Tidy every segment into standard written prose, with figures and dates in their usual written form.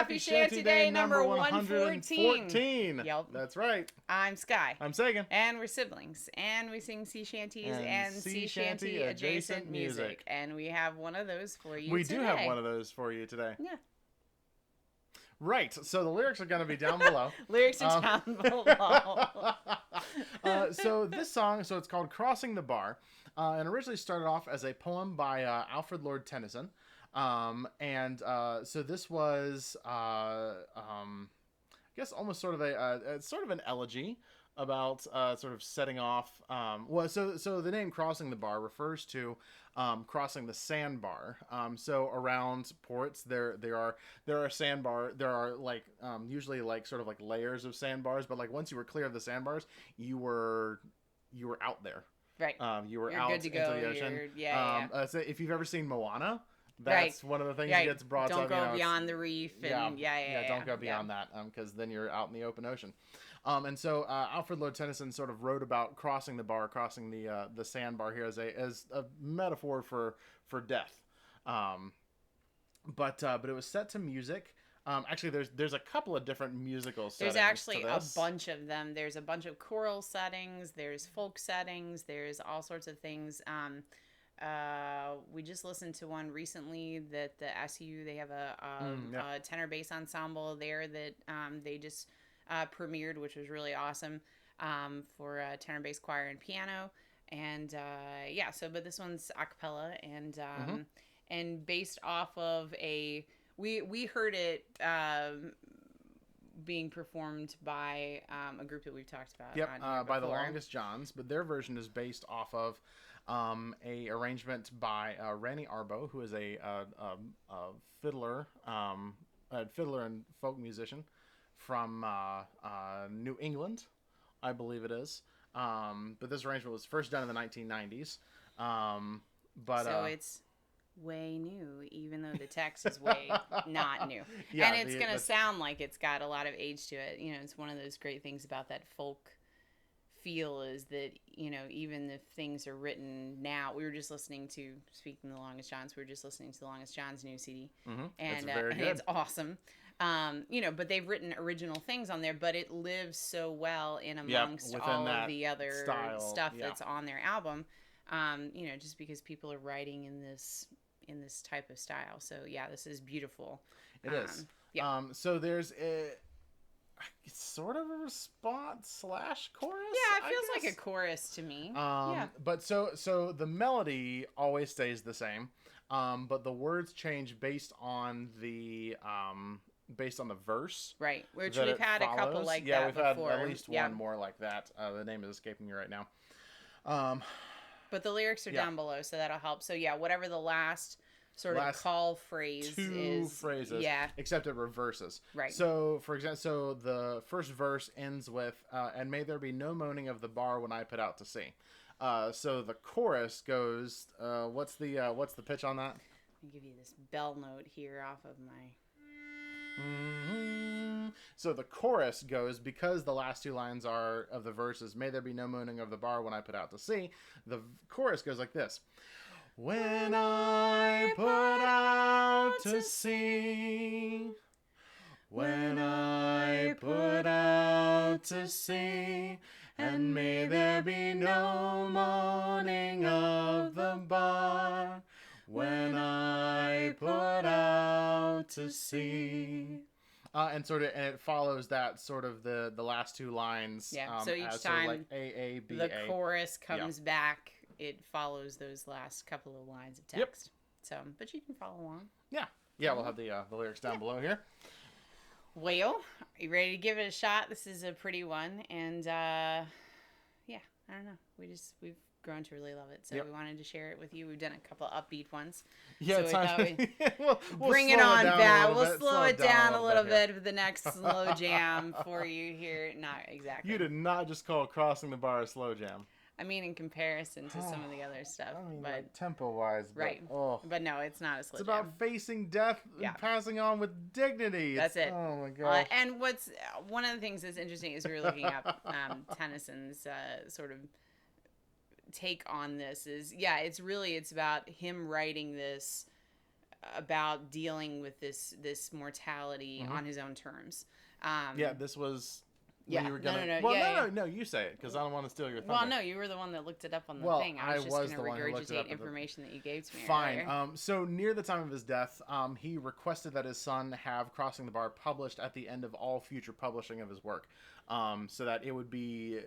Happy Shanty Day number 114. Yep. That's right. I'm Sky. I'm Sagan. And we're siblings. And we sing sea shanties and sea shanty adjacent music. And we have one of those for you We today. do have one of those for you today. Yeah. Right. So the lyrics are going to be down below. Lyrics are down below. So this song, it's called Crossing the Bar. And originally started off as a poem by Alfred Lord Tennyson. So this was, I guess, almost sort of an elegy about sort of setting off. So the name Crossing the Bar refers to crossing the sandbar. So around ports, there are sandbar. There are usually sort of layers of sandbars, but once you were clear of the sandbars, you were out there. Right. You're out good to into the ocean. So if you've ever seen Moana, that's one of the things that gets brought up. Don't go beyond the reef. And don't go beyond that, because then you're out in the open ocean. And so Alfred Lord Tennyson sort of wrote about crossing the bar, crossing the sandbar here as a metaphor for death. But it was set to music. Actually, there's a couple of different musical settings. There's actually a bunch of them. There's a bunch of choral settings. There's folk settings. There's all sorts of things. We just listened to one recently that the SU, they have a tenor bass ensemble there that they just premiered, which was really awesome, for tenor bass choir and piano. And but this one's a cappella and based off of we heard it being performed by a group that we've talked about. Yep, by the Longest Johns, but their version is based off of a arrangement by Ranny Arbo, who is a fiddler and folk musician from New England, I believe it is. But this arrangement was first done in the 1990s. So it's way new, even though the text is way not new. Yeah, and it's going to sound like it's got a lot of age to it. It's one of those great things about that folk feel is that, even if things are written now, we were just listening to, speaking of the Longest Johns, we were just listening to the Longest Johns new CD. Mm-hmm. And, and it's awesome. But they've written original things on there, but it lives so well in amongst all of the other stuff that's on their album. Just because people are writing in this type of style. So this is beautiful. It is. Yeah. So there's it's sort of a response / chorus. Yeah, it feels like a chorus to me. But so the melody always stays the same, but the words change based on the verse. Right, which we've had a couple like that before. Yeah, we've had at least one more like that. The name is escaping me right now. But the lyrics are down below, so that'll help. So whatever the last call phrase two phrases, except it reverses. Right. So, for example, the first verse ends with, and may there be no moaning of the bar when I put out to sea. So the chorus goes, what's the pitch on that? Let me give you this bell note here off of my... Mm-hmm. So the chorus goes, because the last two lines are of the verses, may there be no moaning of the bar when I put out to sea. The chorus goes like this. When I put out to sea, when I put out to sea, and may there be no moaning of the bar, when I put out to sea. And it follows that sort of the last two lines. Yeah. So each time sort of A, B, the chorus comes back, it follows those last couple of lines of text. Yep. So, but you can follow along. Yeah. Yeah, we'll have the lyrics down below here. Well, are you ready to give it a shot? This is a pretty one, and I don't know. We've grown to really love it, so we wanted to share it with you. We've done a couple of upbeat ones. Yeah, so we'll bring it on back. We'll slow it down a little bit with the next slow jam for you here. Not exactly. You did not just call Crossing the Bar a slow jam. I mean, in comparison to some of the other stuff, but tempo-wise, right? But no, it's not a slow jam. It's about facing death and passing on with dignity. That's it. Oh my gosh! And what's one of the things that's interesting is we were looking up Tennyson's sort of take on this. It's about him writing this about dealing with this mortality on his own terms. Yeah, this was. Yeah, when you were gonna, no. Well, yeah, no. You say it because I don't want to steal your thunder. Well, no, you were the one that looked it up on the Well, thing. I was just going to the one who looked it up regurgitate information that you gave to me. Fine. Earlier. So near the time of his death, he requested that his son have Crossing the Bar published at the end of all future publishing of his work, so that it would be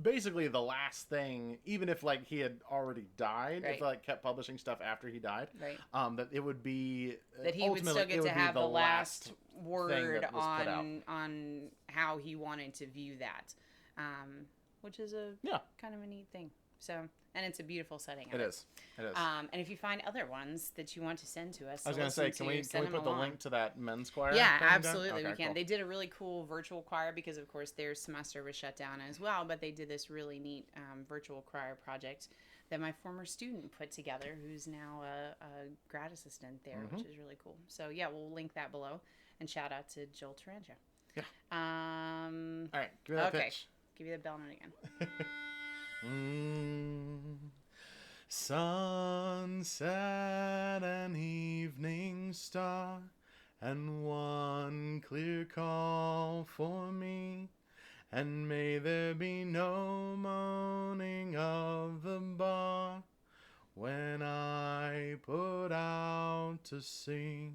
basically the last thing, even if like he had already died, Right. if like kept publishing stuff after he died, Right. That it would be That he would still get to have the last word that was put out. on how he wanted to view that, which is a kind of a neat thing. So, and it's a beautiful setting. It is. And if you find other ones that you want to send to us, I was going to say, can we put the link to that men's choir? Yeah, absolutely, okay, we can. Cool. They did a really cool virtual choir because, of course, their semester was shut down as well. But they did this really neat virtual choir project that my former student put together, who's now a grad assistant there, which is really cool. So yeah, we'll link that below. And shout out to Joel Tarangia. Yeah. All right, give me that pitch. Give you the bell note again. Sunset and evening star, and one clear call for me, and may there be no moaning of the bar when I put out to sea.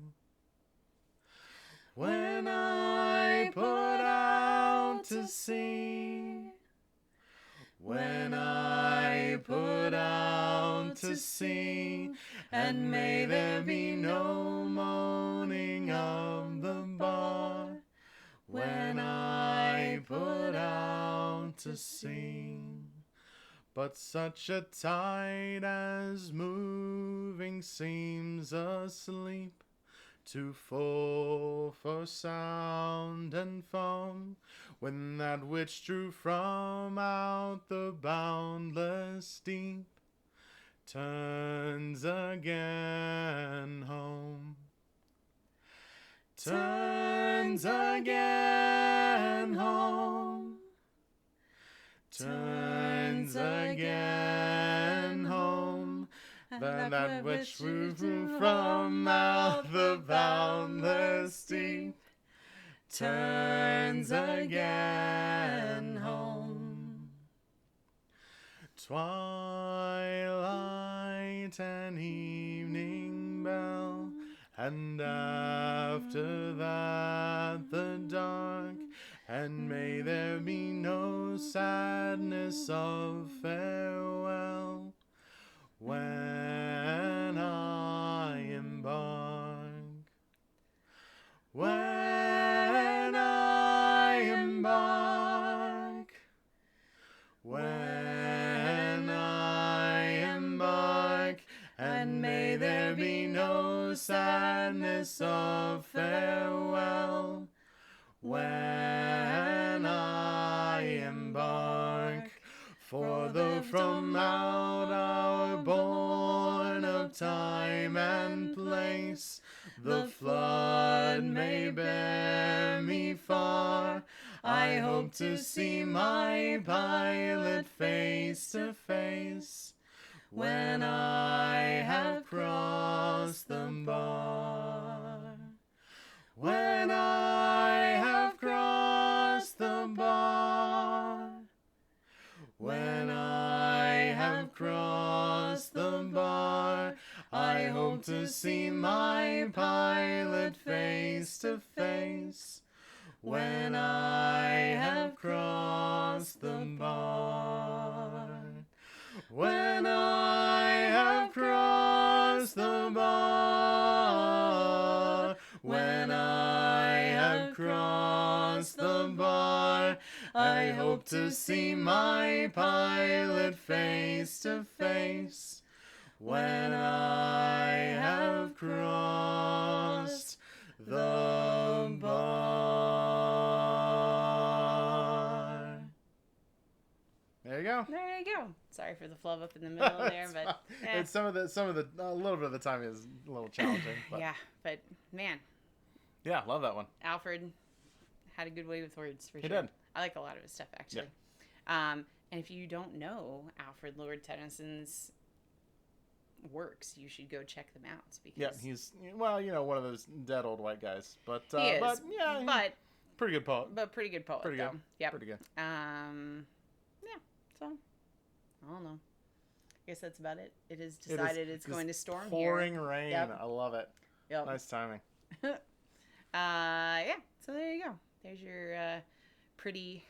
When I put out to sea. When I put out to sea, and may there be no moaning of the bar. When I put out to sea. But such a tide as moving seems asleep, too full for sound and foam, when that which drew from out the boundless deep turns again home. Turns again home. Turns again home. That which drew from out the boundless deep turns again home. Twilight and evening bell, and after that the dark, and may there be no sadness of farewell when I embark. When I embark. When I embark. And may there be no sadness of farewell when I embark. For though from out our bourne of time and place the flood may bear me far, I hope to see my pilot face to face when I have crossed the bar. When I have crossed the bar. When I have crossed the bar, I hope to see my pilot face to face when I have crossed the bar. When I have crossed the bar. When I have crossed the bar, I hope to see my pilot face to face when I have crossed the bar. There you go. There you go. Sorry for the flub up in the middle there, but it's some of the a little bit of the time is a little challenging. But. Yeah, but man. Yeah, love that one. Alfred had a good way with words for sure. He did. I like a lot of his stuff actually. Yeah. And if you don't know Alfred Lord Tennyson's works, you should go check them out. Because Yeah, he's, well, one of those dead old white guys. But, he is, but yeah, but pretty good poet. But pretty good poet, Pretty though. good. Yep. Pretty good. Yeah, so, I don't know. I guess that's about it. It is decided it's going to storm pouring here. rain. Yep. I love it. Yep. Nice timing. Yeah, so there you go. There's your pretty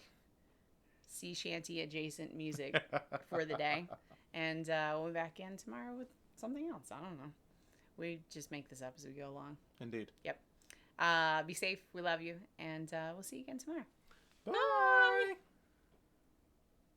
sea shanty adjacent music for the day. And we'll be back in tomorrow with something else. I don't know. We just make this up as we go along. Indeed. Yep. Be safe. We love you. And we'll see you again tomorrow. Bye.